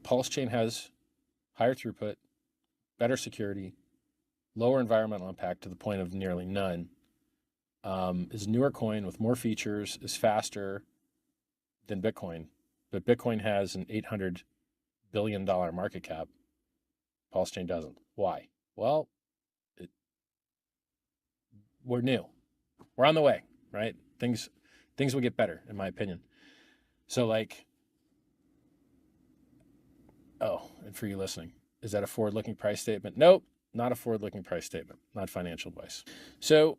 Pulsechain has higher throughput, better security, lower environmental impact to the point of nearly none, is a newer coin with more features, is faster than Bitcoin. But Bitcoin has an $800 billion market cap. Pulsechain doesn't. Why? Well, we're new. We're on the way, right? Things will get better, in my opinion. So like, oh, and for you listening, is that a forward-looking price statement? Nope, not a forward-looking price statement, not financial advice. So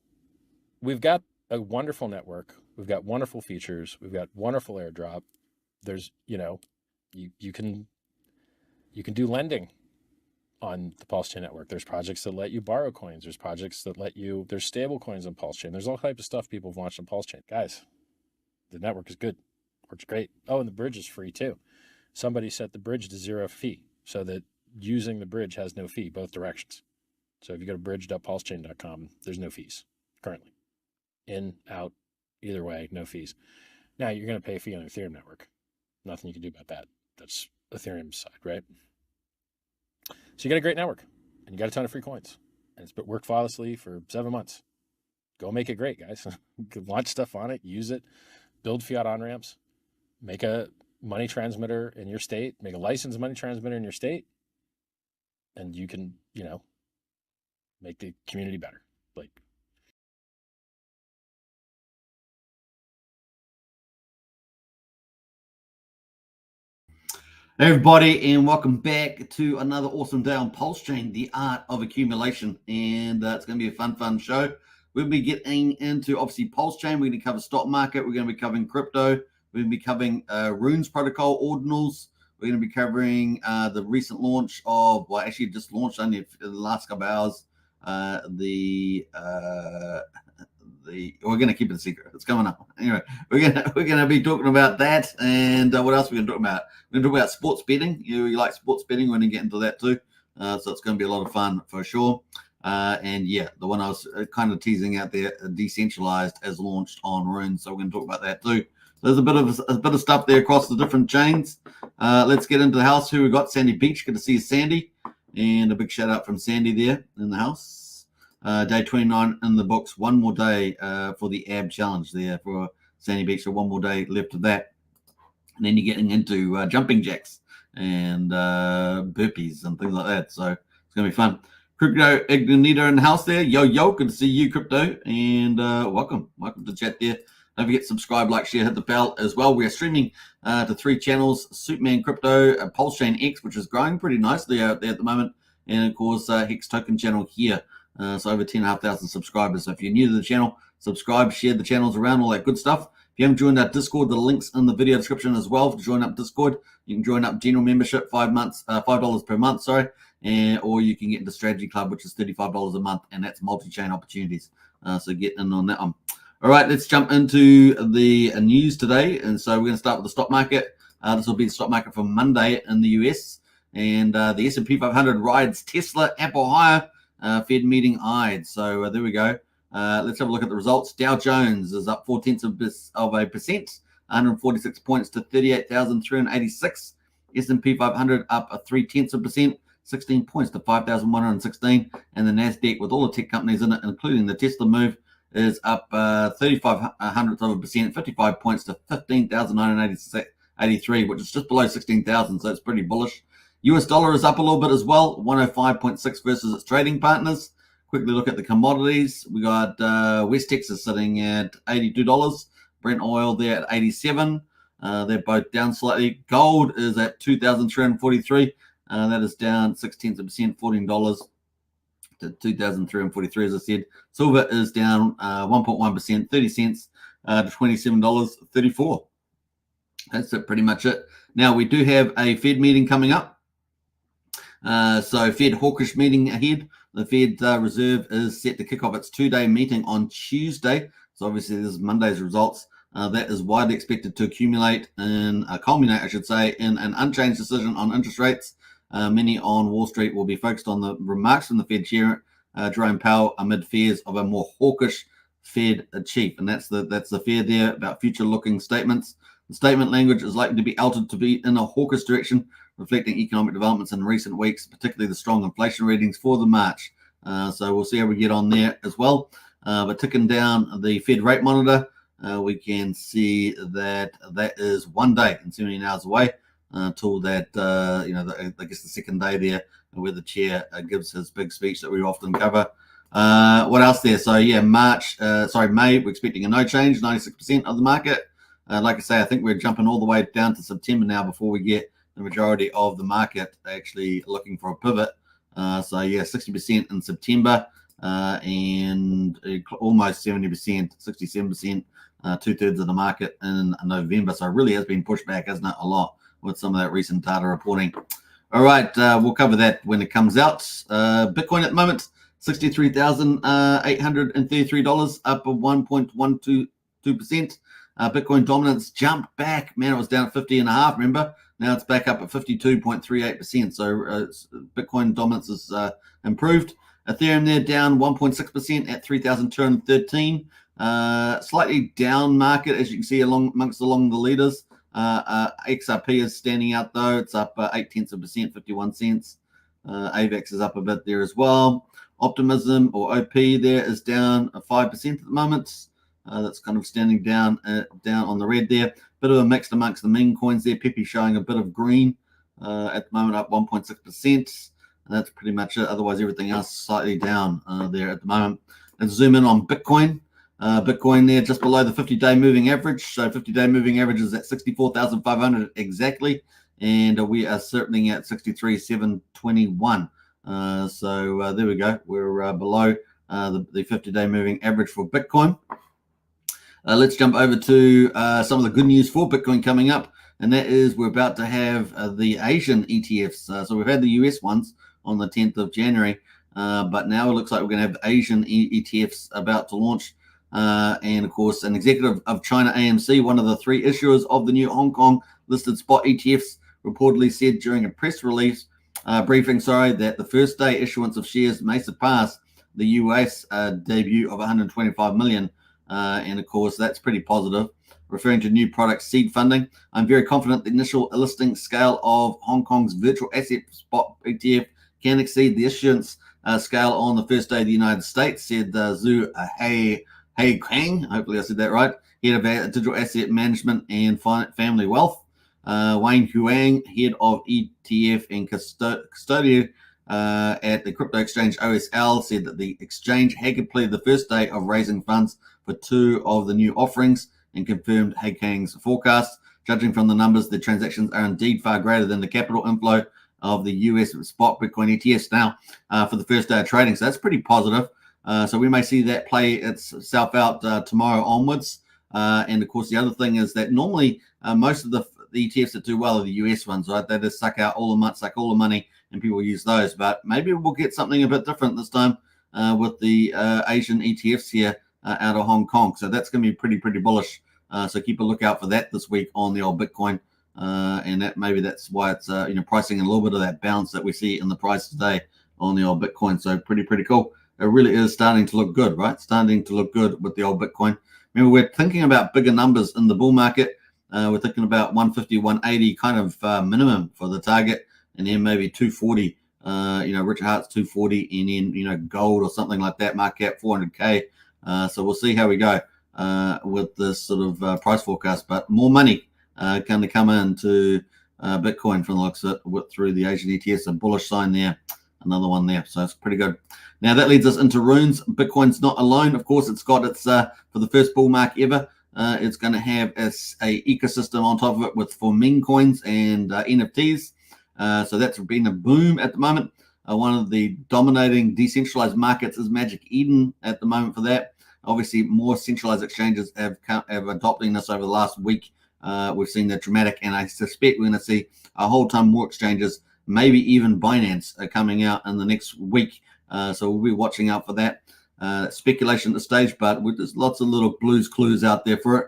we've got a wonderful network. We've got wonderful features. We've got wonderful airdrop. There's, you can do lending on the Pulsechain network. There's projects that let you borrow coins. There's projects that there's stable coins on Pulsechain. There's all types of stuff people have launched on Pulsechain. Guys, the network is good. Works great. Oh, and the bridge is free too. Somebody set the bridge to 0 fee so that using the bridge has no fee, both directions. So if you go to bridge.pulsechain.com, there's no fees currently. In, out, either way, no fees. Now you're going to pay a fee on the Ethereum network. Nothing you can do about that. That's Ethereum's side, right? So you got a great network and you got a ton of free coins and it's worked flawlessly for 7 months. Go make it great, guys. Launch stuff on it, use it, build fiat on-ramps, make a money transmitter in your state, make a licensed money transmitter in your state, and you can, make the community better. Like, Hey everybody, and welcome back to another awesome day on Pulsechain, the art of accumulation. And it's going to be a fun show. We'll be getting into, obviously, Pulsechain. We're going to cover stock market. We're going to be covering crypto. We're going to be covering Runes protocol ordinals. We're going to be covering the recent launch of, well, actually just launched only in the last couple of hours, we're going to keep it a secret. It's coming up. Anyway, we're going to be talking about that. And what else are we going to talk about? We're going to talk about sports betting. You like sports betting? We're going to get into that too. So it's going to be a lot of fun for sure. And yeah, the one I was kind of teasing out there, decentralized, has launched on Runes. So we're going to talk about that too. There's a bit of stuff there across the different chains. Let's get into the house. Who we got? Sandy Beach. Good to see you, Sandy. And a big shout out from Sandy there in the house. Day 29 in the books. One more day for the AB challenge there for Sandy Beach. So one more day left of that. And then you're getting into jumping jacks and burpees and things like that. So it's going to be fun. Crypto Ignita in the house there. Yo, good to see you, Crypto. And welcome to chat there. Don't forget, subscribe, like, share, hit the bell as well. We are streaming to 3 channels: Superman Crypto, Pulsechain X, which is growing pretty nicely out there at the moment, and of course Hex Token channel here. So over 10,500 subscribers. So if you're new to the channel, subscribe, share the channels around, all that good stuff. If you haven't joined our Discord, the link's in the video description as well to join up Discord. You can join up general membership, $5 per month, or you can get into Strategy Club, which is $35 a month, and that's multi-chain opportunities. So get in on that one. All right, let's jump into the news today. And so we're going to start with the stock market. This will be the stock market for Monday in the US. And the S&P 500 rides Tesla, Apple higher. Fed meeting eyed. So there we go. Let's have a look at the results. Dow Jones is up 0.4%, 146 points to 38,386. S&P 500 up 0.3%, 16 points to 5,116. And the Nasdaq, with all the tech companies in it, including the Tesla move, is up 0.35%, 55 points to 15,983, which is just below 16,000. So it's pretty bullish. US dollar is up a little bit as well, 105.6 versus its trading partners. Quickly look at the commodities. We got West Texas sitting at $82. Brent oil there at 87. They're both down slightly. Gold is at 2,343. That is down 0.6%, $14 to 2,343, as I said. Silver is down 1.1%, 30 cents to $27.34. That's pretty much it. Now, we do have a Fed meeting coming up. So Fed hawkish meeting ahead. The Fed Reserve is set to kick off its 2-day meeting on Tuesday. So obviously this is Monday's results. That is widely expected to culminate, in an unchanged decision on interest rates. Many on Wall Street will be focused on the remarks from the Fed chair, Jerome Powell, amid fears of a more hawkish Fed chief. And that's the fear there about future-looking statements. The statement language is likely to be altered to be in a hawkish direction, reflecting economic developments in recent weeks, particularly the strong inflation readings for the March. So we'll see how we get on there as well. But ticking down the Fed rate monitor, we can see that is 1 day and 17 hours away till that, I guess the second day there, where the chair gives his big speech that we often cover. What else there? So yeah, May, we're expecting a no change, 96% of the market. Like I say, I think we're jumping all the way down to September now before we get the majority of the market actually looking for a pivot. So yeah, 60% in September and almost 70%, 67%, 2/3 of the market in November. So it really has been pushed back, hasn't it, a lot with some of that recent data reporting. All right, we'll cover that when it comes out. Bitcoin at the moment, $63,833, up 1.122%. Bitcoin dominance jumped back. Man, it was down at 50.5, remember? Now it's back up at 52.38%. So Bitcoin dominance has improved. Ethereum there down 1.6% at 3,213. Slightly down market, as you can see amongst the leaders. XRP is standing out though. It's up 0.8%, 51 cents. AVAX is up a bit there as well. Optimism or OP there is down 5% at the moment. That's kind of standing down on the red there. Bit of a mix amongst the meme coins there. Pepe showing a bit of green at the moment, up 1.6%. That's pretty much it. Otherwise, everything else slightly down there at the moment. Let's zoom in on Bitcoin. Bitcoin there just below the 50-day moving average. So 50-day moving average is at 64,500 exactly. And we are certainly at 63,721. So there we go. We're below the 50-day moving average for Bitcoin. Let's jump over to some of the good news for Bitcoin coming up. And that is we're about to have the Asian ETFs. So we've had the US ones on the 10th of January. But now it looks like we're going to have the Asian ETFs about to launch. And of course, an executive of China AMC, one of the 3 issuers of the new Hong Kong listed spot ETFs, reportedly said during a press release briefing, that the first day issuance of shares may surpass the US debut of 125 million. And of course, that's pretty positive. Referring to new product seed funding, I'm very confident the initial listing scale of Hong Kong's virtual asset spot ETF can exceed the issuance scale on the first day of the United States, said Zhu Hey Kang, hopefully I said that right, head of digital asset management and family wealth. Wayne Huang, head of ETF and custodian at the crypto exchange OSL, said that the exchange had completed the first day of raising funds for 2 of the new offerings and confirmed Hey Kang's forecast. Judging from the numbers, the transactions are indeed far greater than the capital inflow of the US spot Bitcoin ETFs now for the first day of trading. So that's pretty positive. So we may see that play itself out tomorrow onwards. And of course, the other thing is that normally most of the ETFs that do well are the US ones, right? They just suck all the money, and people use those. But maybe we'll get something a bit different this time with the Asian ETFs here out of Hong Kong. So that's going to be pretty bullish. So keep a lookout for that this week on the old Bitcoin. And that's why it's pricing a little bit of that bounce that we see in the price today on the old Bitcoin. So pretty cool. It really is starting to look good, right? Starting to look good with the old Bitcoin. Remember, we're thinking about bigger numbers in the bull market. We're thinking about 150, 180 kind of minimum for the target, and then maybe 240. Richard Hart's 240, and then gold or something like that. Market cap 400K. So we'll see how we go with this sort of price forecast. But more money going to come into Bitcoin from the looks of it through the Asian ETFs. A bullish sign there. Another one there. So it's pretty good. Now that leads us into runes. Bitcoin's not alone. Of course, it's got its for the first bull market ever. It's going to have a ecosystem on top of it for meme coins and NFTs. So that's been a boom at the moment. One of the dominating decentralized markets is Magic Eden at the moment for that. Obviously, more centralized exchanges have adopting this over the last week. We've seen that dramatic, and I suspect we're going to see a whole ton more exchanges, maybe even Binance coming out in the next week. So we'll be watching out for that. Speculation at the stage, but there's lots of little clues out there for it.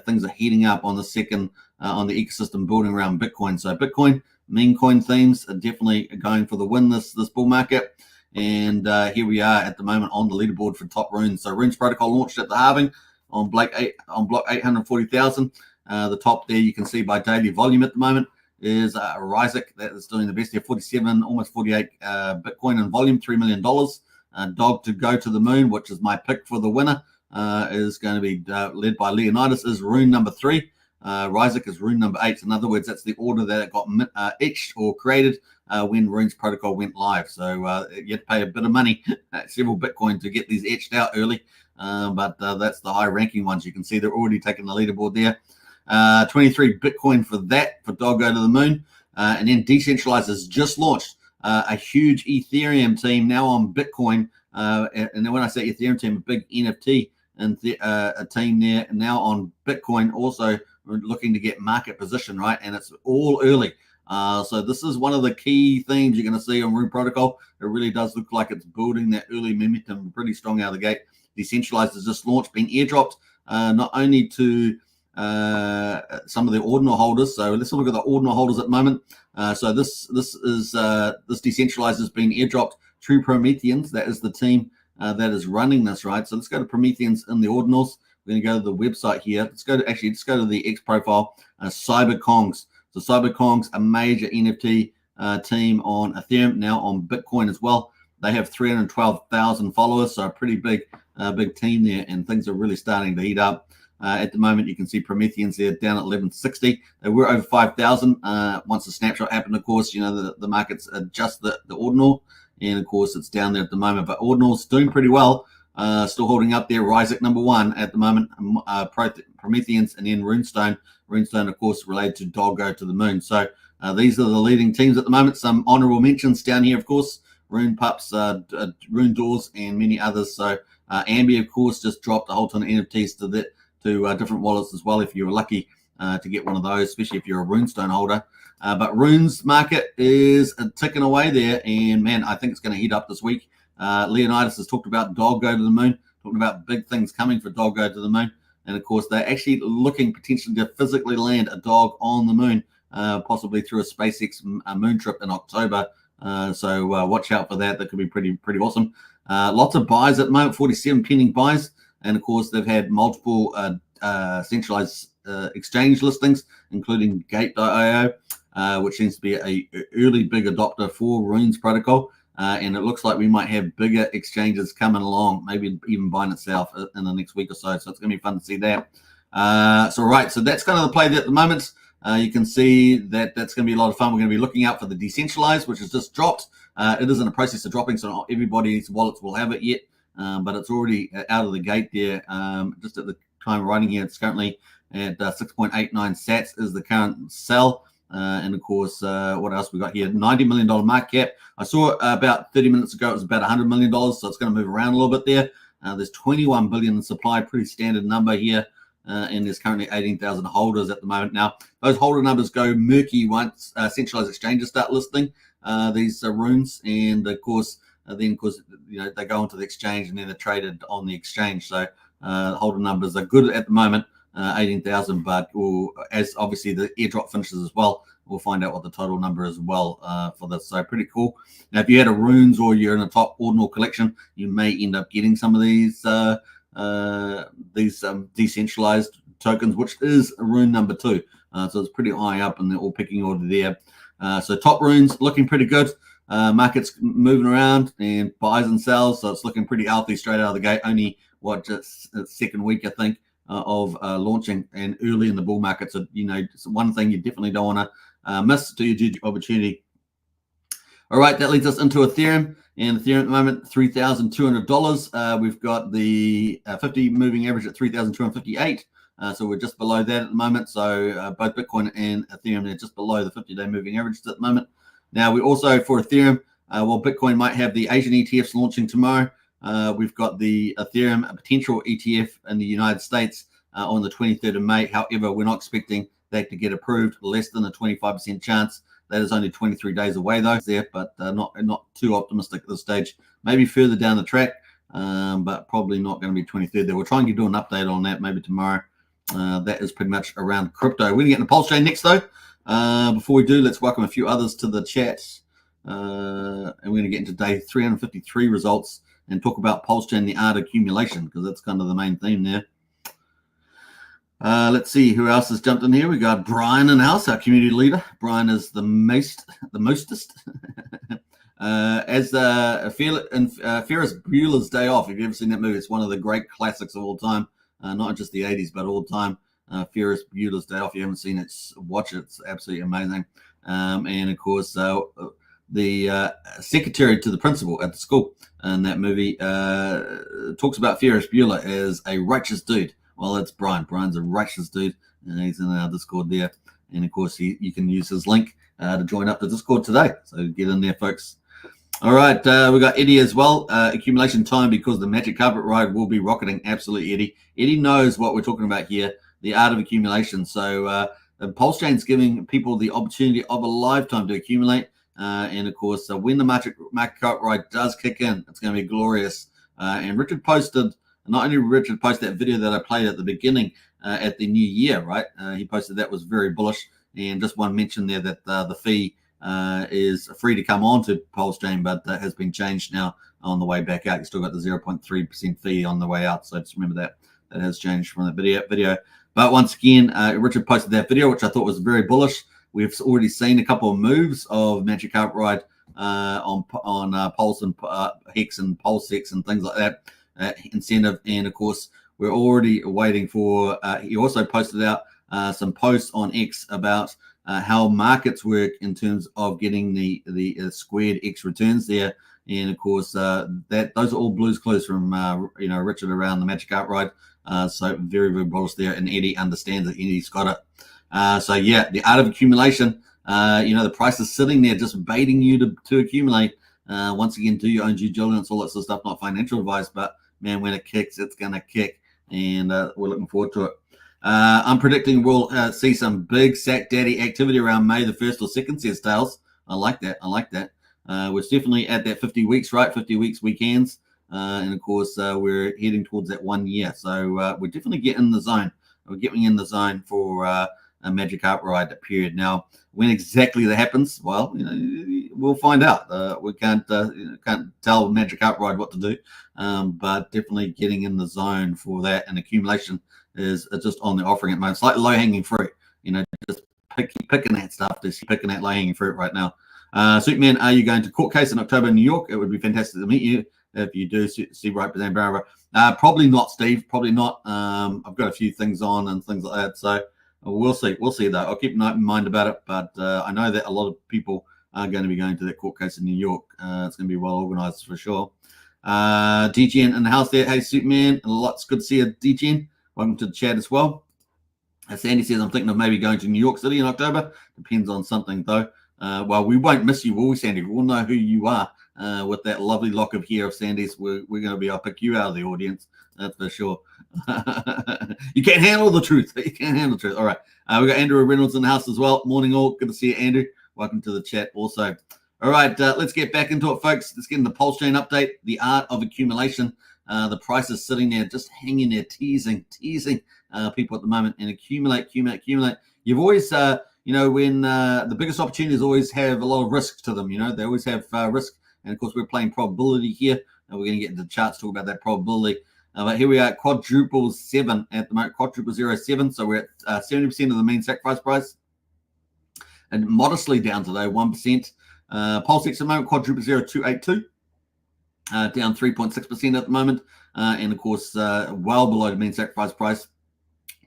Things are heating up on the second on the ecosystem building around Bitcoin. So Bitcoin, meme coin themes are definitely going for the win this bull market. And here we are at the moment on the leaderboard for top runes. So Runes Protocol launched at the halving on block 840,000. The top there you can see by daily volume at the moment is Ryzik that is doing the best here, 47, almost 48 Bitcoin in volume, $3 million. Dog to go to the moon, which is my pick for the winner, is going to be led by Leonidas, is rune number 3. Ryzik is rune number 8. In other words, that's the order that it got etched or created when Runes Protocol went live. So you had to pay a bit of money, several Bitcoin, to get these etched out early. But that's the high ranking ones. You can see they're already taking the leaderboard there. 23 Bitcoin for that, for Dog Go to the Moon. And then Decentralized has just launched a huge Ethereum team now on Bitcoin. And then when I say Ethereum team, a big NFT and a team there now on Bitcoin, also looking to get market position, right? And it's all early. So this is one of the key themes you're going to see on Rune Protocol. It really does look like it's building that early momentum pretty strong out of the gate. Decentralized has just launched, been airdropped not only to some of the ordinal holders. So let's look at the ordinal holders at the moment. So this Decentralized has been airdropped through Prometheans. That is the team that is running this, right? So let's go to Prometheans in the ordinals. We're going to go to the website here. Let's go to the X profile, CyberKongs. So CyberKongs, a major NFT team on Ethereum, now on Bitcoin as well. They have 312,000 followers, so a pretty big team there, and things are really starting to heat up. At the moment, you can see Prometheans there down at 1160. They were over 5,000 once the snapshot happened. Of course, you know, the markets adjust the ordinal, and of course it's down there at the moment. But ordinal's doing pretty well, still holding up there. Ryzik number 1 at the moment, Prometheans, and then Runestone. Runestone, of course, related to Dog Go to the Moon. So these are the leading teams at the moment. Some honorable mentions down here, of course. Rune Pups, Rune Doors, and many others. So Ambi, of course, just dropped a whole ton of NFTs to different wallets as well, if you were lucky to get one of those, especially if you're a Runestone holder. But Rune's market is ticking away there, and man, I think it's going to heat up this week. Leonidas has talked about Dog Go to the Moon, talking about big things coming for Dog Go to the Moon. And of course, they're actually looking potentially to physically land a dog on the moon, possibly through a SpaceX moon trip in October. So watch out for that. That could be pretty awesome. Lots of buys at the moment, 47 pending buys. And of course, they've had multiple centralized exchange listings, including Gate.io, which seems to be a early big adopter for Runes Protocol. And it looks like we might have bigger exchanges coming along, maybe even Binance itself in the next week or so. So it's going to be fun to see that. So that's kind of the play there at the moment. You can see that that's going to be a lot of fun. We're going to be looking out for the Decentralized, which has just dropped. It is in the process of dropping, so not everybody's wallets will have it yet. But it's already out of the gate there. Just at the time of writing here, it's currently at 6.89 sats is the current sell. And of course, what else we got here? $90 million market cap. I saw about 30 minutes ago, it was about $100 million. So it's going to move around a little bit there. There's 21 billion in supply, pretty standard number here. And there's currently 18,000 holders at the moment. Now, those holder numbers go murky once centralized exchanges start listing these runes. And of course, then you know, they go onto the exchange and then they're traded on the exchange. So holder numbers are good at the moment. 18,000, but as obviously the airdrop finishes as well, we'll find out what the total number is as well for this. So pretty cool. Now, if you had a runes or you're in a top ordinal collection, you may end up getting some of these decentralized tokens, which is rune number 2. So it's pretty high up in the all picking order there. So top runes looking pretty good. Markets moving around and buys and sells, so it's looking pretty healthy straight out of the gate. Only just second week, I think, of launching and early in the bull market. So, you know, it's one thing you definitely don't want to miss to your opportunity. All right, that leads us into Ethereum. And Ethereum at the moment, $3,200. We've got the 50 moving average at 3,258. So we're just below that at the moment. So both Bitcoin and Ethereum are just below the 50-day moving averages at the moment. Now, we also, for Ethereum, while Bitcoin might have the Asian ETFs launching tomorrow, we've got the Ethereum potential ETF in the United States on the 23rd of May. However, we're not expecting that to get approved, less than a 25% chance. That is only 23 days away, though, but not too optimistic at this stage. Maybe further down the track, but probably not going to be 23rd. We'll try and do an update on that maybe tomorrow. That is pretty much around crypto. We're going to get into Pulsechain next, though. Before we do, let's welcome a few others to the chat. And we're going to get into day 353 results and talk about Pulsechain, the art of accumulation, because that's kind of the main theme there. Let's see who else has jumped in here. We got Brian in the house, our community leader. Brian is the mostest. As Ferris Bueller's Day Off. If you've ever seen that movie, it's one of the great classics of all time, not just the 80s, but all time. Ferris Bueller's Day Off. If you haven't seen it, watch it. It's absolutely amazing. And of course, the secretary to the principal at the school in that movie talks about Ferris Bueller as a righteous dude. Well, it's Brian. Brian's a righteous dude. He's in our Discord there. And of course, you can use his link to join up the Discord today. So get in there, folks. All right, we got Eddie as well. Accumulation time because the magic carpet ride will be rocketing. Absolutely, Eddie. Eddie knows what we're talking about here, the art of accumulation. So the Pulsechain is giving people the opportunity of a lifetime to accumulate. And of course, when the market carpet ride does kick in, it's going to be glorious. And Richard posted, not only Richard posted that video that I played at the beginning at the new year, right? He posted that was very bullish. And just one mention there that the fee is free to come on to Pulsechain, but that has been changed now on the way back out. You still got the 0.3% fee on the way out. So just remember that has changed from the video. But once again, Richard posted that video, which I thought was very bullish. We've already seen a couple of moves of Magic Carpet Ride on Pulse and Hex and Pulsex and things like that, incentive. And of course, we're already waiting for, he also posted out some posts on X about how markets work in terms of getting the squared X returns there. And of course, those are all Blues Clues from Richard around the Magic Carpet Ride. So very, very bullish there, and Eddie understands it. Eddie's got it. So yeah, the art of accumulation. The price is sitting there just baiting you to accumulate. Once again, do your own due diligence, all that sort of stuff. Not financial advice, but man, when it kicks, it's gonna kick, and we're looking forward to it. I'm predicting we'll see some big Sack Daddy activity around May the 1st or 2nd, says Tails. I like that. We're definitely at that 50 weeks, right? 50 weeks weekends. And of course, we're heading towards that 1 year. So we're definitely getting in the zone. We're getting in the zone for a Magic Carpet Ride period. Now, when exactly that happens, well, we'll find out. We can't tell Magic Carpet Ride what to do, but definitely getting in the zone for that. And accumulation is just on the offering at the moment. It's like low-hanging fruit, just picking that stuff, just picking that low-hanging fruit right now. Superman, are you going to court case in October in New York? It would be fantastic to meet you if you do see right present Barber. Probably not, Steve. Probably not. I've got a few things on and things like that. So we'll see. We'll see, though. I'll keep in mind about it. But I know that a lot of people are going to be going to that court case in New York. It's going to be well organized for sure. DGN in the house there. Hey, Superman. Lots good to see you, DGN. Welcome to the chat as well. As Sandy says, I'm thinking of maybe going to New York City in October. Depends on something, though. Well, we won't miss you, will we, Sandy? We'll know who you are with that lovely lock of hair of Sandy's. We're going to be, I'll pick you out of the audience. That's for sure. You can't handle the truth. You can't handle the truth. All right. We got Andrew Reynolds in the house as well. Morning, all. Good to see you, Andrew. Welcome to the chat also. All right. Let's get back into it, folks. Let's get into the Pulsechain update, the art of accumulation. The price is sitting there, just hanging there, teasing people at the moment, and accumulate. You've always, when the biggest opportunities always have a lot of risk to them. They always have risk, and of course we're playing probability here, and we're going to get into the charts, talk about that probability. But here we are, quadruple 7 at the moment, quadruple 07. So we're at 70% of the mean sacrifice price, and modestly down today, 1%. Pulsex at the moment, quadruple 0282. Down 3.6% at the moment, and of course, well below the mean sacrifice price,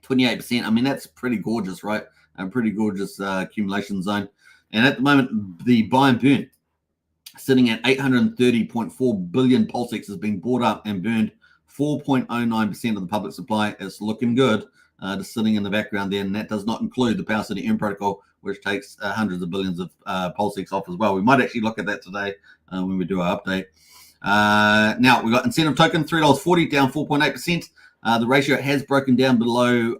28%. I mean, that's pretty gorgeous, right? A pretty gorgeous accumulation zone. And at the moment, the buy and burn sitting at 830.4 billion Pulsex has been bought up and burned 4.09% of the public supply. It's looking good, just sitting in the background there, and that does not include the Power City M protocol, which takes hundreds of billions of Pulsex off as well. We might actually look at that today when we do our update. Now we've got incentive token $3.40 down 4.8%. The ratio has broken down below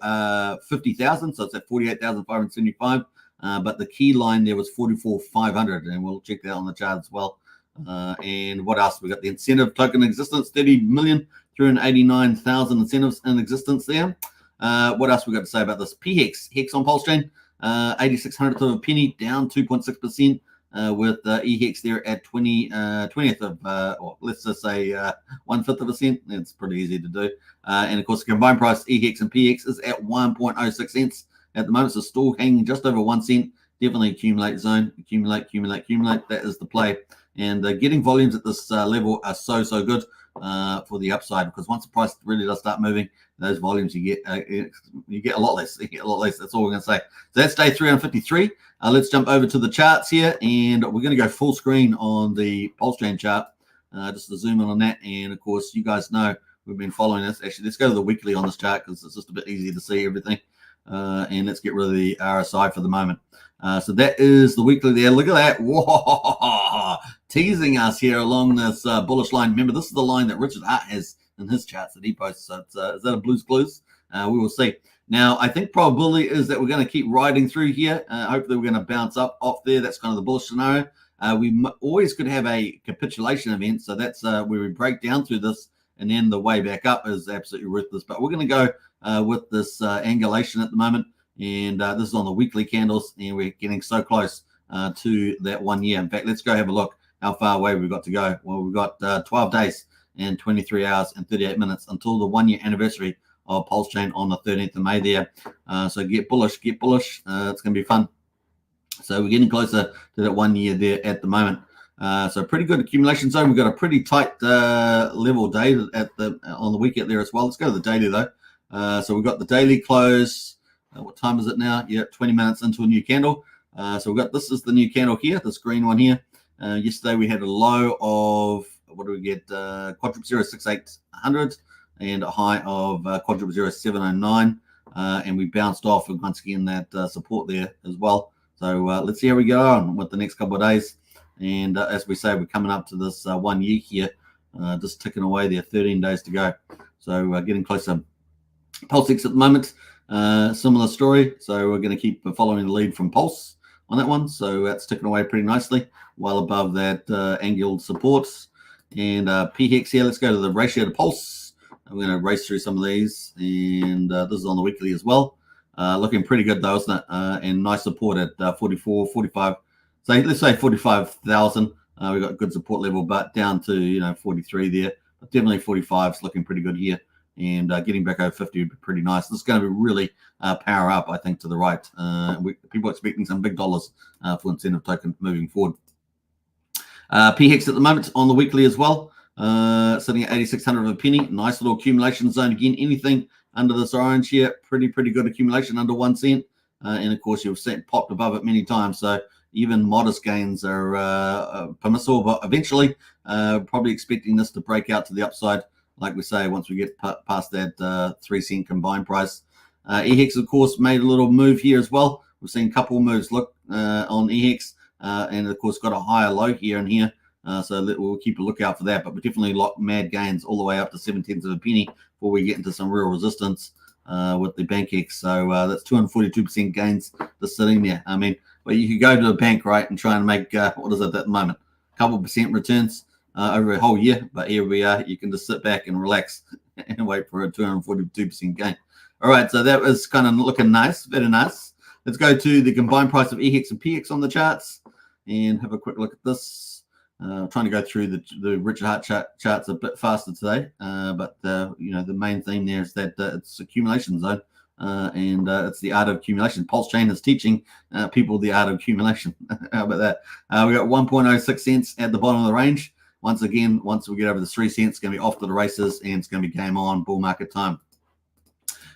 50,000, so it's at 48,575. But the key line there was 44,500, and we'll check that on the chart as well. And what else? We got the incentive token in existence, 30,389,000 incentives in existence there. What else we got to say about this? Hex on Pulsechain, 8,600 of a penny, down 2.6%. with EHEX there at 20th of, or let's just say 1/5 of a cent. It's pretty easy to do. And of course, the combined price EHEX and PX is at 1.06 cents at the moment. So still hanging just over 1 cent. Definitely accumulate zone, accumulate. That is the play. And getting volumes at this level are so good for the upside, because once the price really does start moving, those volumes you get a lot less. That's all we're going to say. So that's day 353. Let's jump over to the charts here, and we're going to go full screen on the Pulsechain chart, just to zoom in on that. And of course, you guys know we've been following this. Actually, let's go to the weekly on this chart because it's just a bit easier to see everything. And let's get rid of the RSI for the moment. So that is the weekly there. Look at that. Whoa, teasing us here along this bullish line. Remember, this is the line that Richard Hart has in his charts that he posts. So it's, is that a Blue's Clues? We will see. Now, I think probability is that we're going to keep riding through here. Hopefully, we're going to bounce up off there. That's kind of the bullish scenario. We always could have a capitulation event. So that's where we break down through this, and then the way back up is absolutely ruthless. But we're going to go with this angulation at the moment. And this is on the weekly candles, and we're getting so close to that 1 year. In fact, let's go have a look how far away we've got to go. Well, we've got 12 days and 23 hours and 38 minutes until the 1 year anniversary of Pulsechain on the 13th of May there. So get bullish. It's going to be fun. So we're getting closer to that 1 year there at the moment. So pretty good accumulation zone. We've got a pretty tight level day on the weekend there as well. Let's go to the daily though. So we've got the daily close. What time is it now? Yeah, 20 minutes into a new candle. So we've got, this is the new candle here, this green one here. Yesterday we had a low of, what do we get? Quadruple 06800 and a high of quadruple 0709. And we bounced off with, once again, that support there as well. So let's see how we go on with the next couple of days. And as we say, we're coming up to this 1 year here, just ticking away there, 13 days to go. So getting closer. Pulsex at the moment. Similar story. So we're going to keep following the lead from Pulse on that one. So that's ticking away pretty nicely, well above that angled supports. And PHEX here, let's go to the ratio to Pulse. I'm going to race through some of these, and this is on the weekly as well. Looking pretty good though, isn't it? And nice support at 44, 45. So let's say 45,000. We've got good support level, but down to 43 there. But definitely 45 is looking pretty good here. And getting back over 50 would be pretty nice. This is going to be really power up, I think, to the right. People are expecting some big dollars for incentive token moving forward. PHEX at the moment on the weekly as well, sitting at 8,600 of a penny. Nice little accumulation zone. Again, anything under this orange here, pretty good accumulation under 1 cent. And of course, you've seen popped above it many times. So even modest gains are permissible, but eventually, probably expecting this to break out to the upside. Like we say, once we get past that 3 cent combined price. EHEX, of course, made a little move here as well. We've seen a couple of moves on EHEX, and of course got a higher low here and here. So we'll keep a lookout for that. But we definitely locked mad gains all the way up to 7/10 of a penny before we get into some real resistance with the BankX. So that's 242% gains just sitting there. I mean, but you could go to a bank, right, and try and make, what is it at the moment? A couple percent returns over a whole year. But here we are. You can just sit back and relax and wait for a 242% gain. All right, so that was kind of looking nice, very nice. Let's go to the combined price of EHEX and PX on the charts and have a quick look at this. Trying to go through the Richard Hart charts a bit faster today, but the main theme there is that it's accumulation zone, and it's the art of accumulation. Pulsechain is teaching people the art of accumulation. How about that? We got 1.06 cents at the bottom of the range. Once again, once we get over the 3 cents, it's going to be off to the races, and it's going to be game on, bull market time.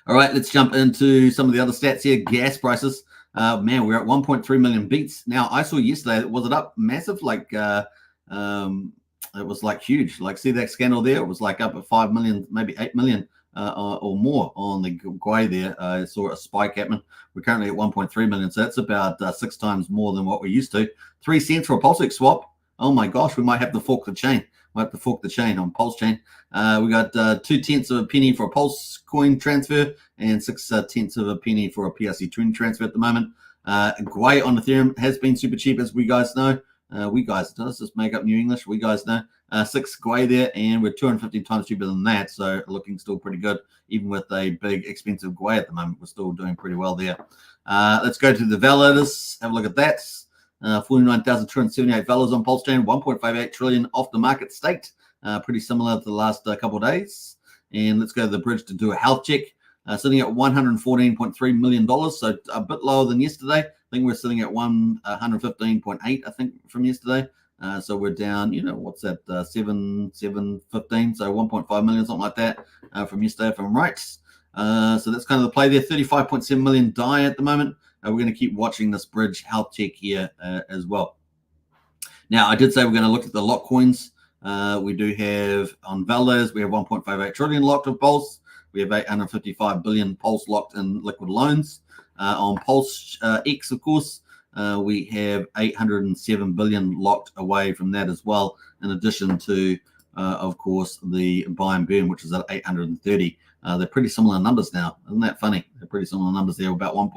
All right, let's jump into some of the other stats here. Gas prices. Man, we're at 1.3 million beats. Now, I saw yesterday, was it up massive? Like, it was like huge. Like, see that scandal there? It was like up at 5 million, maybe 8 million or more on the Gwei there. I saw a spike happen. We're currently at 1.3 million. So that's about 6 times more than what we're used to. 3 cents for a Pulsechain swap. Oh my gosh, we might have to fork the chain. Might have to fork the chain on Pulsechain. We got 2/10 of a penny for a Pulse coin transfer and 6/10 of a penny for a PRC twin transfer at the moment. Gwei on Ethereum has been super cheap, as we guys know. Let's just make up New English. We guys know. 6 Gwei there, and we're 250 times cheaper than that. So looking still pretty good, even with a big expensive Gwei at the moment. We're still doing pretty well there. Let's go to the validators. Have a look at that. $49,278 on Pulsechain, 1.58 trillion off the market staked. Pretty similar to the last couple of days. And let's go to the bridge to do a health check. Sitting at $114.3 million, so a bit lower than yesterday. I think we're sitting at 115.8, I think, from yesterday. So we're down, what's that, 715, so 1.5 million, something like that, from yesterday, if I'm right. So that's kind of the play there. 35.7 million DAI at the moment. We're going to keep watching this bridge health check here as well. Now, I did say we're going to look at the lock coins. We do have on Valdez, we have 1.58 trillion locked of Pulse. We have 855 billion Pulse locked in liquid loans. On Pulse X, of course, we have 807 billion locked away from that as well, in addition to, of course, the buy and burn, which is at 830. They're pretty similar numbers now. Isn't that funny? They're pretty similar numbers there, about over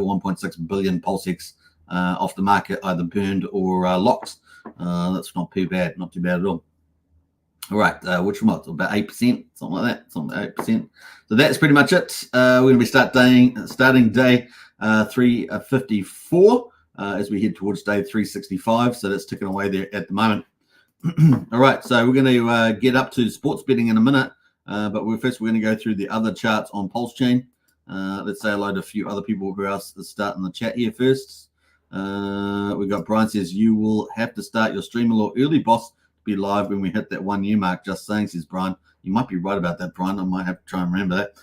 1.6 billion Pulse X off the market, either burned or locked. That's not too bad, not too bad at all. All right, which one? About 8%, something like that, something like 8%. So that's pretty much it. We're going to be starting day 354 as we head towards day 365. So that's ticking away there at the moment. All right, so we're going to get up to sports betting in a minute, but first we're going to go through the other charts on Pulsechain. Let's say hello to a few other people who else is starting the chat here first. We got Brian says, you will have to start your stream a little early, boss, be live when we hit that 1 year mark. Just saying, says Brian. You might be right about that, Brian. I might have to try and remember that.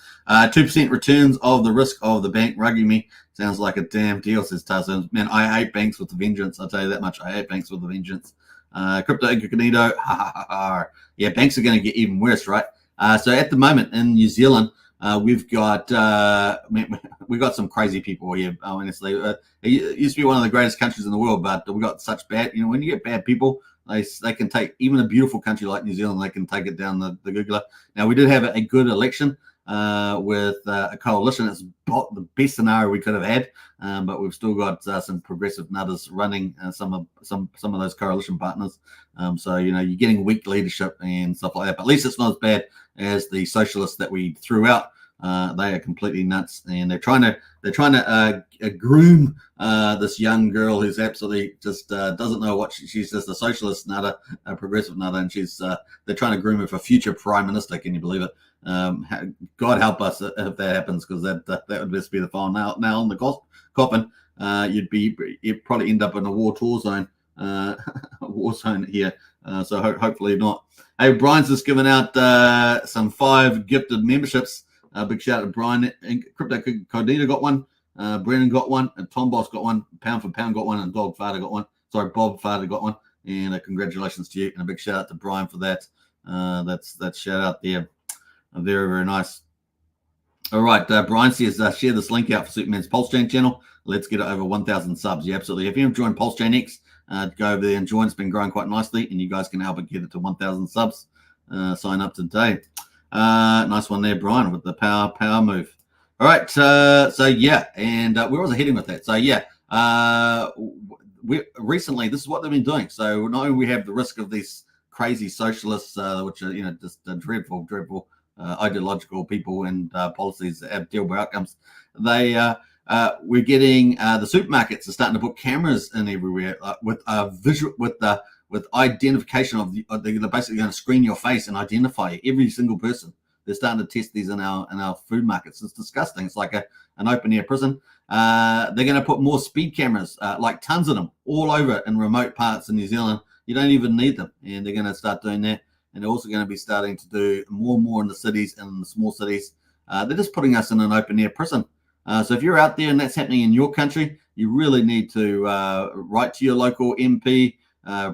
2% returns of the risk of the bank rugging me. Sounds like a damn deal, says Tarzan. Man, I hate banks with a vengeance. I'll tell you that much. I hate banks with a vengeance. Crypto Incognito. Yeah, banks are going to get even worse, right? So at the moment in New Zealand, we've got some crazy people here. Honestly, it used to be one of the greatest countries in the world, but we got such bad. When you get bad people, they can take even a beautiful country like New Zealand. They can take it down the googler. Now we did have a good election with a coalition. It's the best scenario we could have had, but we've still got some progressive nutters running some of those coalition partners. So you're getting weak leadership and stuff like that. But at least it's not as bad as the socialists that we threw out. They are completely nuts, and they're trying to groom this young girl who's absolutely just doesn't know what she's just a socialist nutter, a progressive nutter, and they're trying to groom her for future prime minister. Can you believe it? God help us if that happens, because that would just be the final nail in the coffin. You'd probably end up in a war zone here. So hopefully not. Hey, Brian's just given out some 5 gifted memberships. Big shout out to Brian. Crypto Codita got one. Brennan got one. And Tom Boss got one. Pound for Pound got one. And Bob Farter got one. And congratulations to you. And a big shout out to Brian for that. That's shout out there. Very, very nice. All right. Brian says, share this link out for Superman's Pulsechain channel. Let's get it over 1,000 subs. Yeah, absolutely. If you've joined Pulsechain X, go over there and join. It's been growing quite nicely, and you guys can help it get it to 1,000 subs. Sign up today. Nice one there, Brian, with the power move. All right, so yeah, and where was I heading with that? So yeah, recently this is what they've been doing. So not only we have the risk of these crazy socialists, which are just dreadful ideological people and policies that have terrible outcomes. We're getting the supermarkets are starting to put cameras in everywhere with identification of they're basically going to screen your face and identify every single person. They're starting to test these in our food markets. It's disgusting. It's like an open air prison. They're going to put more speed cameras, like tons of them, all over in remote parts in New Zealand. You don't even need them, and they're going to start doing that. And they're also going to be starting to do more and more in the cities and the small cities. They're just putting us in an open air prison. So if you're out there and that's happening in your country, you really need to write to your local MP.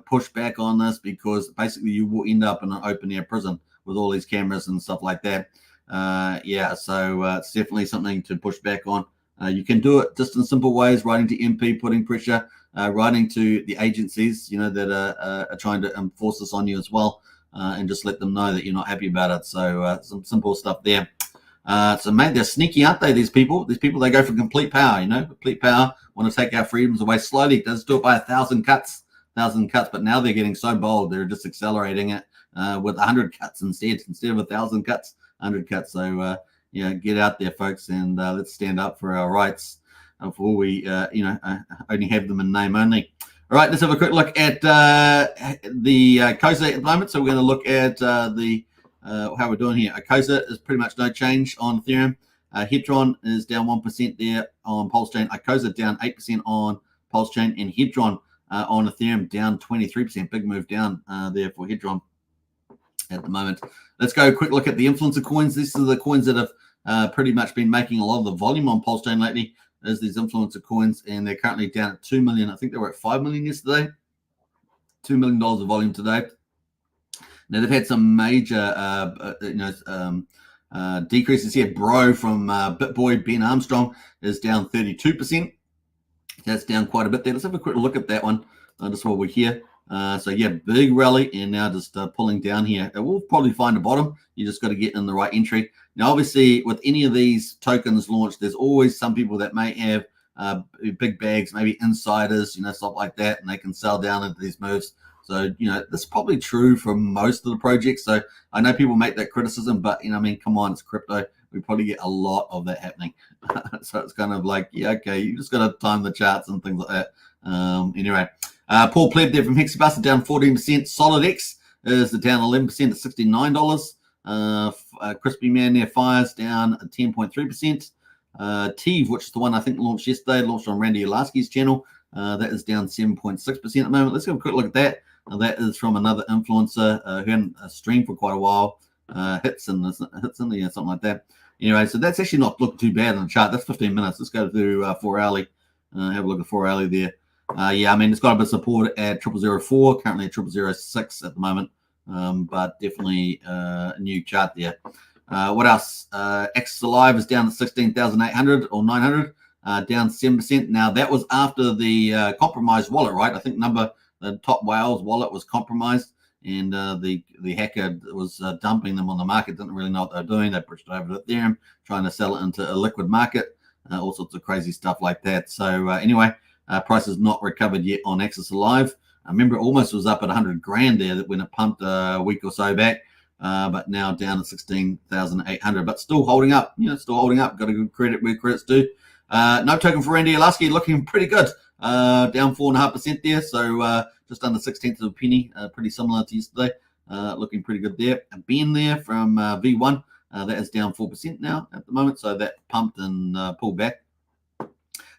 Push back on this, because basically you will end up in an open air prison with all these cameras and stuff like that. So it's definitely something to push back on. You can do it just in simple ways, writing to MP, putting pressure, writing to the agencies, that are trying to enforce this on you as well, and just let them know that you're not happy about it. So some simple stuff there. So mate, they're sneaky, aren't they? These people, they go for complete power, complete power, want to take our freedoms away slowly. Does do it by 1,000 cuts. But now they're getting so bold, they're just accelerating it with 100 cuts instead of 1,000 cuts, 100 cuts. So get out there, folks, and let's stand up for our rights. before we only have them in name only. All right, let's have a quick look at the COSA at the moment. So we're going to look at how we're doing here. COSA is pretty much no change on Ethereum. Hedron is down 1% there on Pulsechain. COSA down 8% on Pulsechain, and Hedron on Ethereum down 23%. Big move down there for Hedron at the moment. Let's go a quick look at the influencer coins. These are the coins that have pretty much been making a lot of the volume on Pulsechain lately. There's these influencer coins, and they're currently down at 2 million. I think they were at 5 million yesterday. $2 million of volume today. Now they've had some major, decreases here. Bro from BitBoy, Ben Armstrong, is down 32%. That's down quite a bit there. Let's have a quick look at that one. Just while we're here. So yeah, big rally, and now just pulling down here. We'll probably find a bottom. You just got to get in the right entry. Now, obviously, with any of these tokens launched, there's always some people that may have big bags, maybe insiders, stuff like that, and they can sell down into these moves. So, that's probably true for most of the projects. So I know people make that criticism, but, come on, it's crypto. We probably get a lot of that happening. So it's kind of like, yeah, okay, you just got to time the charts and things like that. Anyway, Paul Pleb there from Hex Token Socials down 14%. SolidX is down 11% at $69. Crispy Man there, Fires down 10.3%. Teve, which is the one I think launched yesterday, launched on Randy Olasky's channel. That is down 7.6% at the moment. Let's have a quick look at that. That is from another influencer who hadn't streamed for quite a while. Hits in there, something like that. Anyway, so that's actually not looking too bad on the chart. That's 15 minutes. Let's go through 4 hourly. Have a look at 4 hourly there. It's got a bit of support at 0004, currently at 0006 at the moment. But definitely a new chart there. What else? X Alive is down to 16,800 or 900, down 7%. Now that was after the compromised wallet, right? I think the top whales wallet was compromised, and the hacker was dumping them on the market. Didn't really know what they were doing. They pushed it over to Ethereum, trying to sell it into a liquid market. All sorts of crazy stuff like that. So anyway, price has not recovered yet on Axis Alive. I remember it almost was up at 100 grand there when it pumped a week or so back, but now down to 16,800, but still holding up. Still holding up. Got a good credit where credit's due. No token for Randy Olasky, looking pretty good. Down 4.5% there, so just under 0.6 of a penny. Pretty similar to yesterday. Looking pretty good there. Ben there from V1, that is down 4% now at the moment, so that pumped and pulled back.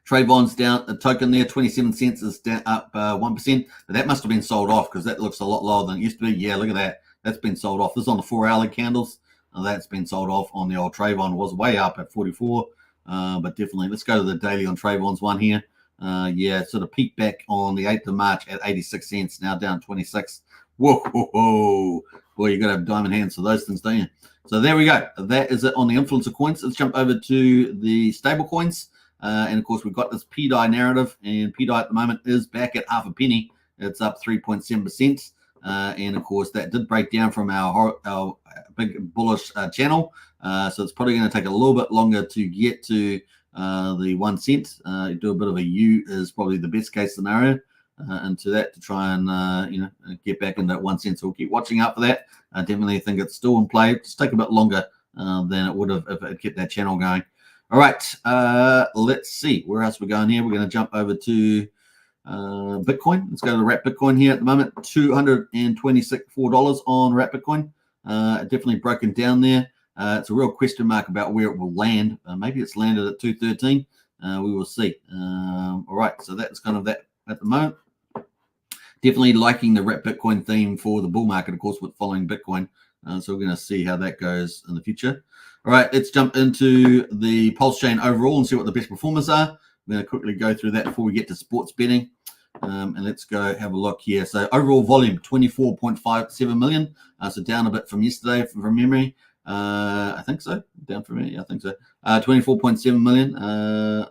Trayvon's down a token there, 27 cents is down, up 1%. But that must have been sold off because that looks a lot lower than it used to be. Yeah, look at that. That's been sold off. This is on the 4 hourly candles. That's been sold off on the old Trayvon. It was way up at 44. But definitely, let's go to the daily on Trayvon's one here. It sort of peaked back on the 8th of March at 86 cents, now down 26. Whoa. Boy, you got to have diamond hands for those things, don't you? So there we go. That is it on the influencer coins. Let's jump over to the stable coins. And of course, we've got this PDI narrative, and PDI at the moment is back at half a penny. It's up 3.7%. And of course, that did break down from our big bullish channel. So it's probably going to take a little bit longer to get to the 1 cent. Do a bit of a U is probably the best case scenario into that to try and get back into that 1 cent. So we'll keep watching out for that. I definitely think it's still in play. Just take a bit longer than it would have if it kept that channel going. All right, let's see where else we're going here. We're going to jump over to Bitcoin. Let's go to Wrap Bitcoin here at the moment. $224 on Wrap Bitcoin. Definitely broken down there. It's a real question mark about where it will land. Maybe it's landed at 213. We will see. All right, so that's kind of that at the moment. Definitely liking the Wrap Bitcoin theme for the bull market, of course, with following Bitcoin. So we're going to see how that goes in the future. All right, let's jump into the Pulsechain overall and see what the best performers are. We're going to quickly go through that before we get to sports betting. And let's go have a look here. So overall volume, 24.57 million. So down a bit from yesterday from memory. I think so. Down from me, I think so. 24.7 million.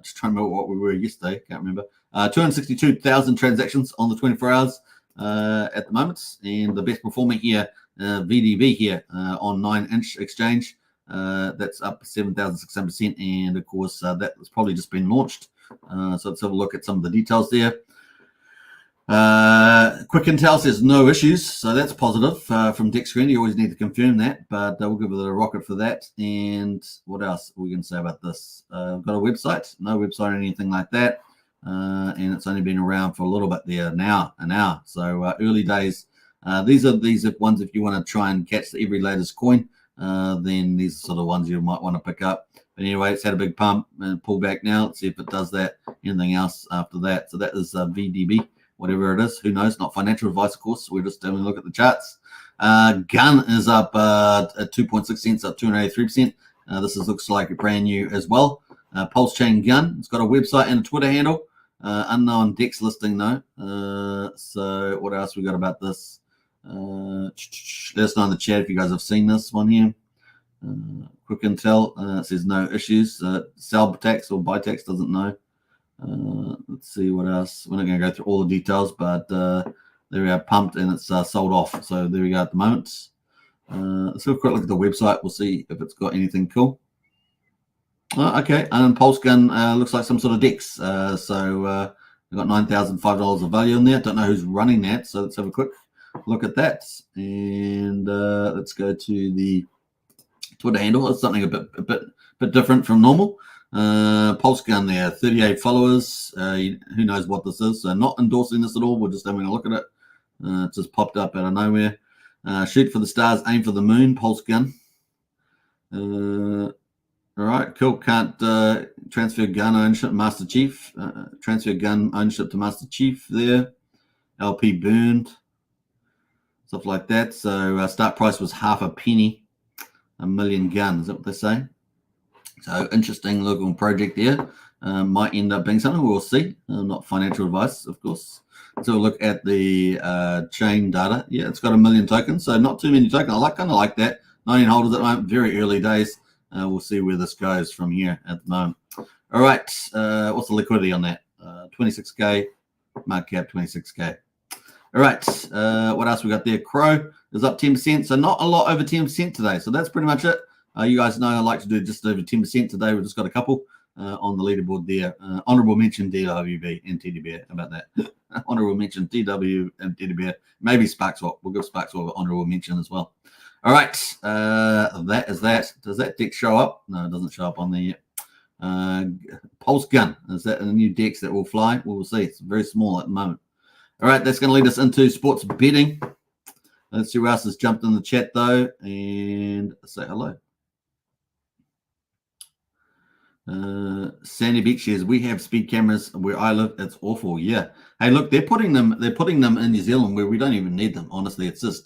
Just trying to remember what we were yesterday. Can't remember. 262,000 transactions on the 24 hours at the moment. And the best performer here, VDB here on 9-inch exchange. That's up 7,600%, and of course that has probably just been launched. So let's have a look at some of the details there. Quick Intel says no issues, so that's positive from Deck Screen. You always need to confirm that, but we'll give it a rocket for that. And what else are we going to say about this? We've got a website, no website or anything like that, and it's only been around for a little bit there now, an hour. So early days. These are ones if you want to try and catch the every latest coin, then these are sort of ones you might want to pick up. But anyway, it's had a big pump and pull back now. Let's see if it does that. Anything else after that? So that is VDB. Whatever it is, who knows? Not financial advice, of course. We're just having a look at the charts. Gun is up at 2.6 cents, up 283%. This looks like a brand new as well. Pulsechain Gun. It's got a website and a Twitter handle. Unknown DEX listing though. So what else we got about this? Let us know in the chat if you guys have seen this one here. Quick Intel says no issues. Sell tax or buy tax doesn't know. Let's see what else. We're not going to go through all the details, but there we are, pumped and it's sold off. So there we go at the moment. Let's have a quick look at the website. We'll see if it's got anything cool. Okay, and Pulse Gun looks like some sort of DEX. So we've got $9,005 of value in there. Don't know who's running that, so let's have a quick look at that. And let's go to the Twitter handle. It's something a bit different from normal. Pulse Gun there, 38 followers. Who knows what this is? So not endorsing this at all. We're just having a look at it. It just popped up out of nowhere. Shoot for the stars, aim for the moon. Pulse Gun. All right, cool. Can't transfer gun ownership, Master Chief. Transfer gun ownership to Master Chief there. LP burned. Stuff like that. So start price was half a penny. A million guns. Is that what they say? So interesting local project there. Might end up being something. We'll see. Not financial advice, of course. So we'll look at the chain data. Yeah, it's got 1 million tokens. So not too many tokens. I kind of like that. 19 holders at the moment. Very early days. We'll see where this goes from here at the moment. All right. What's the liquidity on that? 26K. Market cap 26K. All right. What else we got there? Crow is up 10%. So not a lot over 10% today. So that's pretty much it. You guys know I like to do just over 10% today. We've just got a couple on the leaderboard there. Honorable mention DWB and Teddy Bear. How about that? Honorable mention DW and Teddy Bear. Maybe Sparkswap. We'll give Sparkswap an honorable mention as well. All right. That is that. Does that deck show up? No, it doesn't show up on the Pulse Gun. Is that a new deck that will fly? We'll see. It's very small at the moment. All right. That's going to lead us into sports betting. Let's see who else has jumped in the chat though and say hello. Sandy Beach says we have speed cameras where I live. It's awful. Yeah. Hey, look, they're putting them in New Zealand where we don't even need them. Honestly, it's just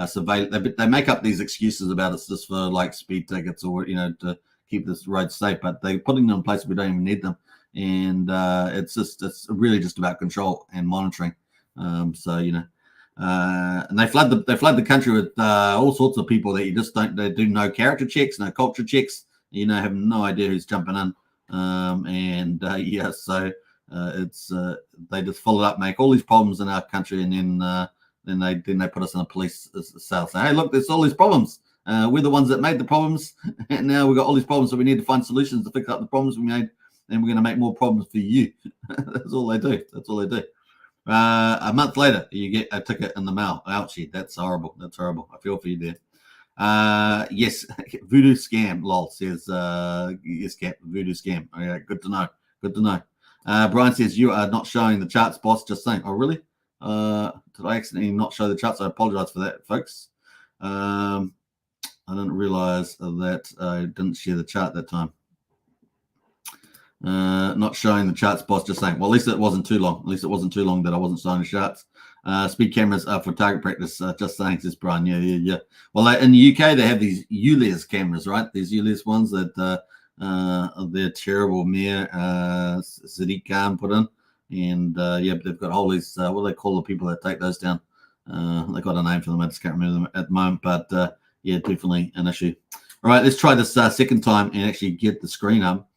surveillance. They make up these excuses about it's just for like speed tickets or to keep this road safe, but they're putting them in places we don't even need them, and it's really just about control and monitoring. And they flood the country with all sorts of people that you just don't. They do no character checks, no culture checks. Have no idea who's jumping in. So they just follow up, make all these problems in our country, and then they put us in a police cell. Say, hey, look, there's all these problems. We're the ones that made the problems, and now we've got all these problems, so we need to find solutions to fix up the problems we made, and we're going to make more problems for you. That's all they do. That's all they do. A month later, you get a ticket in the mail. Ouchie, that's horrible. That's horrible. I feel for you there. Yes, voodoo scam. Lol says yes, Cap, voodoo scam. Okay, good to know. Good to know. Brian says you are not showing the charts, boss. Just saying. Oh, really? Did I accidentally not show the charts? I apologize for that, folks. I didn't realize that I didn't share the chart that time. Not showing the charts, boss. Just saying. Well, at least it wasn't too long. At least it wasn't too long that I wasn't showing the charts. Speed cameras for target practice. Just saying, says Brian. Yeah. Well, in the UK, they have these ULEZ cameras, right? These ULEZ ones that their terrible mayor, Sadiq Khan, put in. And they've got all these, what do they call the people that take those down? They got a name for them. I just can't remember them at the moment. But definitely an issue. All right, let's try this second time and actually get the screen up.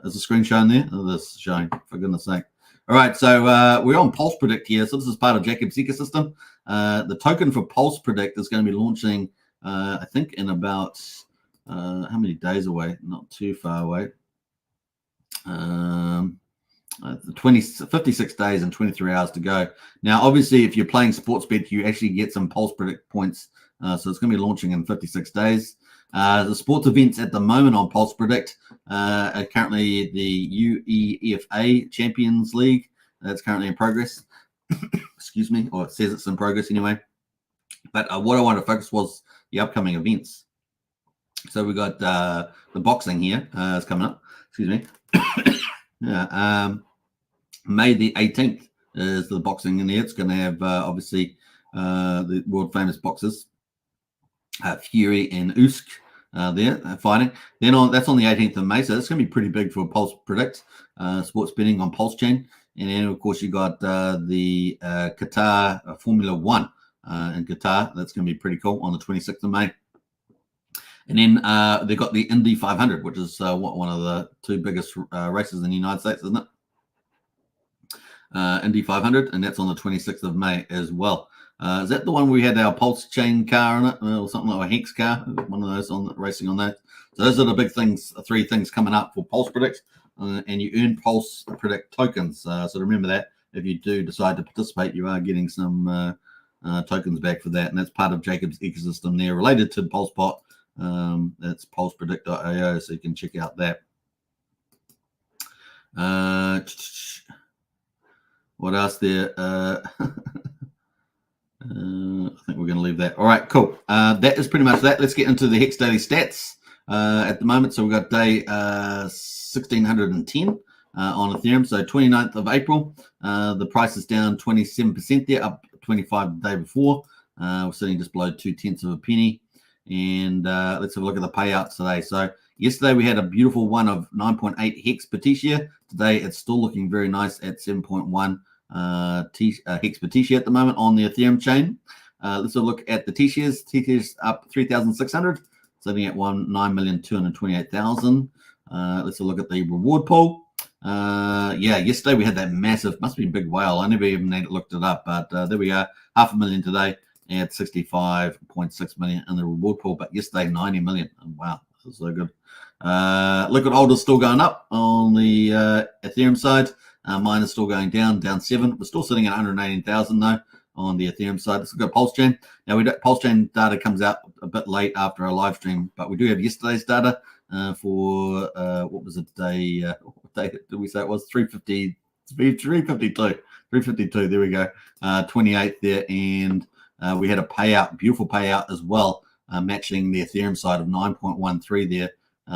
Is the screen showing there? Oh, this is showing, for goodness sake. All right, so we're on Pulse Predict here. So this is part of Jacob's ecosystem. The token for Pulse Predict is going to be launching, I think, in about how many days away? Not too far away. 56 days and 23 hours to go. Now, obviously, if you're playing Sportsbet, you actually get some Pulse Predict points. So it's going to be launching in 56 days. The sports events at the moment on Pulse Predict are currently the UEFA Champions League. That's currently in progress. Excuse me, or it says it's in progress anyway. But what I wanted to focus was the upcoming events. So we got the boxing here is coming up. Excuse me. Yeah, May the 18th is the boxing in there. It's going to have obviously the world famous boxers Fury and Usyk there fighting. Then that's on the 18th of May, so that's going to be pretty big for Pulse Predict sports betting on Pulsechain. And then of course you got the Qatar Formula One in Qatar. That's going to be pretty cool on the 26th of May. And then they've got the Indy 500, which is one of the two biggest races in the United States, isn't it? Indy 500, and that's on the 26th of May as well. Is that the one we had our Pulsechain car in it, or something like a Hex car? One of those on racing on that. So those are the big things, three things coming up for Pulse Predict, and you earn Pulse Predict tokens. So remember that if you do decide to participate, you are getting some tokens back for that, and that's part of Jacob's ecosystem there, related to PulsePot. That's pulsepredict.io, so you can check out that. What else there? I think we're going to leave that. All right, cool. That is pretty much that. Let's get into the Hex Daily stats at the moment. So we've got day 1610 on Ethereum. So 29th of April, the price is down 27% there, up 25 the day before. We're sitting just below 0.2 of a penny. And let's have a look at the payouts today. So yesterday we had a beautiful one of 9.8 hex per T-share. Today it's still looking very nice at 7.1 hex per T-share at the moment on the Ethereum chain. Let's have a look at the T-shares. T-shares up 3,600, sitting at 9,228,000. Let's have a look at the reward pool. Yesterday we had that massive, must be a big whale. I never even looked it up, but there we are, 500,000 today. At 65.6 million in the reward pool, but yesterday 90 million. Oh, wow, this is so good. Liquid holders still going up on the Ethereum side. Mine is still going down 7. We're still sitting at 118,000 though on the Ethereum side. Let's go Pulsechain. Now Pulsechain data comes out a bit late after our live stream, but we do have yesterday's data for what was it day? What day did we say it was? 352. There we go. 28 there, and we had a payout, beautiful payout as well, matching the Ethereum side of 9.13 there,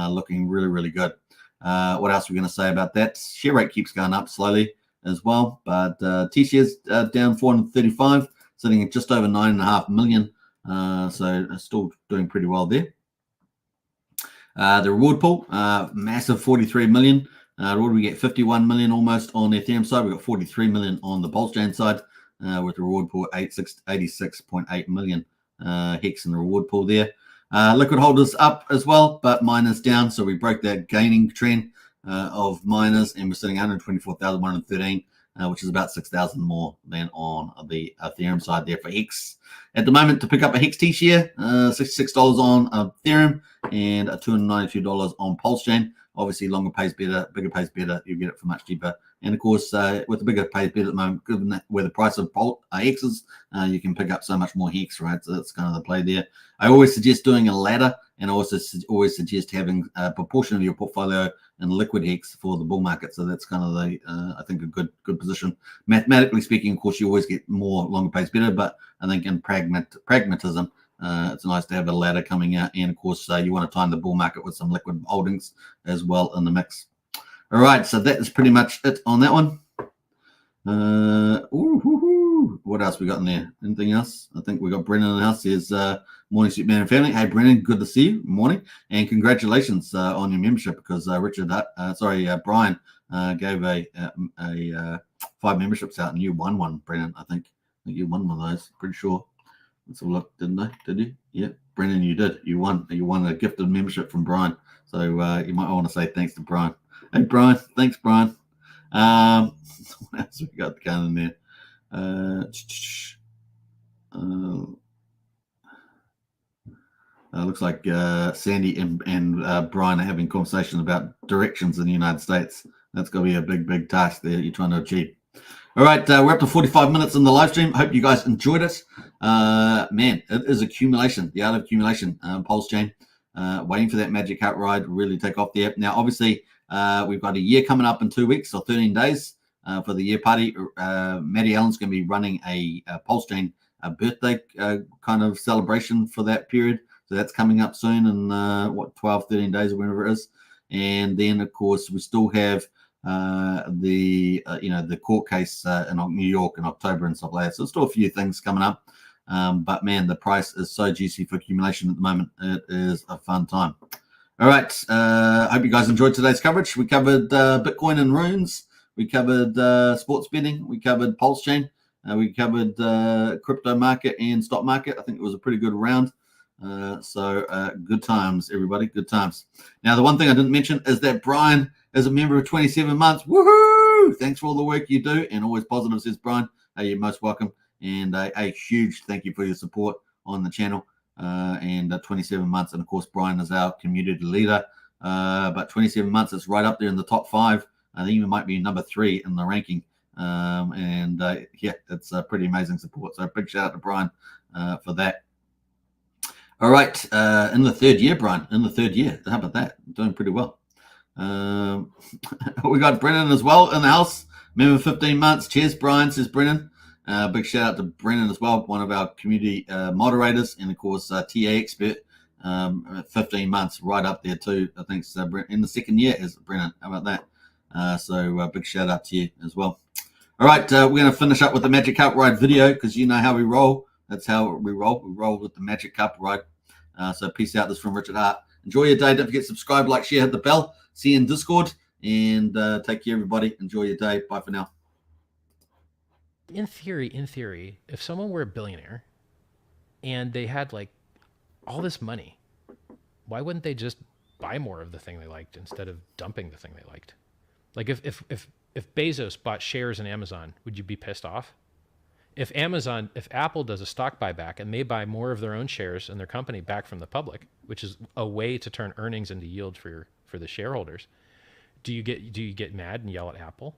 looking really, really good. What else are we going to say about that? Share rate keeps going up slowly as well, but T-shares down 435, sitting at just over 9.5 million. So still doing pretty well there. The reward pool, massive 43 million. What do we get? 51 million almost on the Ethereum side. We've got 43 million on the Pulsechain side. With the reward pool 86.8 million hex in the reward pool there. Liquid holders up as well, but miners down. So we broke that gaining trend of miners, and we're sitting 124,113, which is about 6,000 more than on the Ethereum side there for Hex. At the moment, to pick up a Hex T-share, $66 on Ethereum and $292 on Pulsechain. Obviously, longer pays better, bigger pays better. You get it for much cheaper. And of course, with the bigger pays better at the moment, given that where the price of Hex is, you can pick up so much more Hex, right? So that's kind of the play there. I always suggest doing a ladder, and I also always suggest having a proportion of your portfolio in liquid Hex for the bull market. So that's kind of the, I think, a good position. Mathematically speaking, of course, you always get more longer pays better, but I think in pragmatism, it's nice to have a ladder coming out, and of course you want to time the bull market with some liquid holdings as well in the mix. All right, so that is pretty much it on that one. What else we got in there? Anything else? I think we got Brennan in the house. There's Morning Superman and family. Hey Brennan, good to see you. Morning, and congratulations on your membership, because Brian gave a 5 memberships out, and you won one, Brennan. I think you won one of those. Pretty sure. Let's have a look, didn't I? Did you? Yeah, Brennan, you did. You won a gifted membership from Brian. So you might want to say thanks to Brian. Hey, Brian. Thanks, Brian. What else we got going in there? Looks like Sandy and Brian are having conversations about directions in the United States. That's going to be a big task there you're trying to achieve. All right, we're up to 45 minutes in the live stream. Hope you guys enjoyed it. Man, it is accumulation, the art of accumulation. Pulsechain, waiting for that magic hat ride to really take off the app. Now, obviously, we've got a year coming up in 2 weeks or 13 days for the year party. Maddie Allen's going to be running a Pulsechain birthday kind of celebration for that period. So that's coming up soon in 12, 13 days or whenever it is. And then, of course, we still have the court case in New York in October and stuff like that. So still a few things coming up. But man, the price is so juicy for accumulation at the moment. It is a fun time. All right. Hope you guys enjoyed today's coverage. We covered Bitcoin and runes. We covered sports betting. We covered Pulsechain. We covered crypto market and stock market. I think it was a pretty good round. So good times, everybody. Good times. Now, the one thing I didn't mention is that Brian is a member of 27 months. Woohoo! Thanks for all the work you do, and always positive, says Brian. You're most welcome. And a huge thank you for your support on the channel. And 27 months. And of course, Brian is our community leader. But 27 months is right up there in the top 5. I think it might be number 3 in the ranking. Yeah, it's a pretty amazing support. So big shout out to Brian for that. All right. In the 3rd year, Brian, in the 3rd year. How about that? Doing pretty well. We got Brennan as well in the house. Member 15 months. Cheers, Brian, says Brennan. Big shout out to Brennan as well, one of our community moderators, and of course TA expert. 15 months, right up there too. I think so. In the 2nd year is Brennan. How about that? So big shout out to you as well. All right, we're going to finish up with the Magic Cup Ride video because you know how we roll. That's how we roll. We roll with the Magic Cup Ride. So peace out. This is from Richard Hart. Enjoy your day. Don't forget to subscribe, like, share, hit the bell. See you in Discord, and take care, everybody. Enjoy your day. Bye for now. In theory, if someone were a billionaire and they had like all this money, why wouldn't they just buy more of the thing they liked instead of dumping the thing they liked? Like if Bezos bought shares in Amazon, would you be pissed off? If Apple does a stock buyback and they buy more of their own shares in their company back from the public, which is a way to turn earnings into yield for the shareholders, do you get mad and yell at Apple?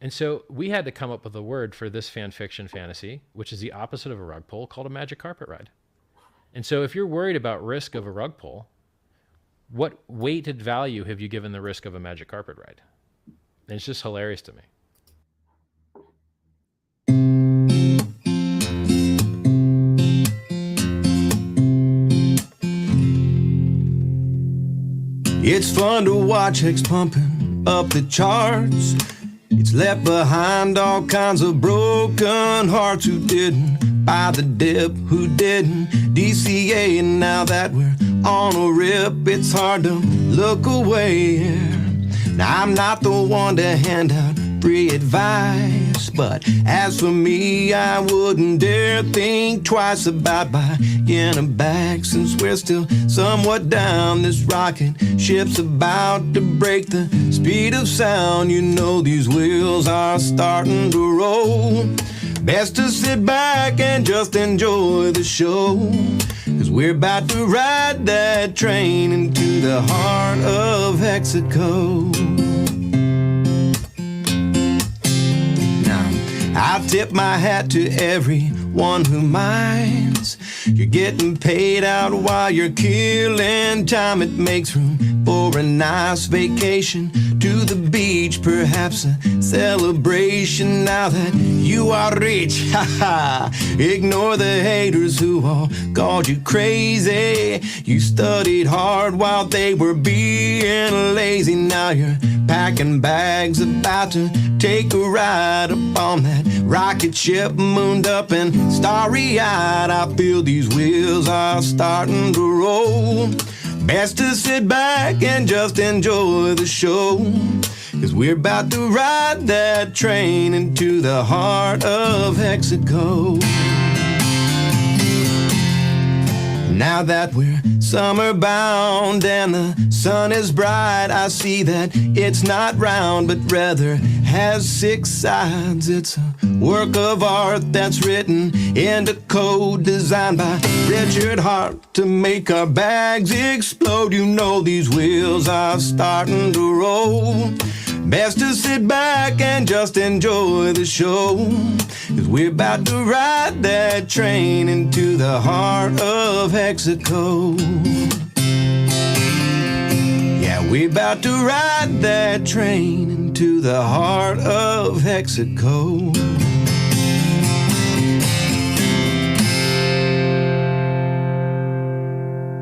And so we had to come up with a word for this fan fiction fantasy, which is the opposite of a rug pull, called a magic carpet ride. And so if you're worried about risk of a rug pull, what weighted value have you given the risk of a magic carpet ride? And it's just hilarious to me. It's fun to watch Hex pumping up the charts. It's left behind all kinds of broken hearts who didn't buy the dip, who didn't DCA. And now that we're on a rip, it's hard to look away. Now I'm not the one to hand out free advice, but as for me, I wouldn't dare think twice about buying a bag, since we're still somewhat down. This rocket ship's about to break the speed of sound. You know these wheels are starting to roll. Best to sit back and just enjoy the show, 'cause we're about to ride that train into the heart of Hexaco. I tip my hat to everyone who minds. You're getting paid out while you're killing time. It makes room for a nice vacation to the beach, perhaps a celebration now that you are rich. Ha ha! Ignore the haters who all called you crazy. You studied hard while they were being lazy. Now you're packing bags, about to take a ride up on that rocket ship, mooned up and starry-eyed. I feel these wheels are starting to roll. Best to sit back and just enjoy the show, 'cause we're about to ride that train into the heart of Hexaco. Now that we're summer bound and the sun is bright, I see that it's not round but rather has 6 sides. It's a work of art that's written into code, designed by Richard Hart to make our bags explode. You know these wheels are starting to roll. Best to sit back and just enjoy the show, 'cause we're about to ride that train into the heart of Hexaco. Yeah, we're about to ride that train into the heart of Hexaco.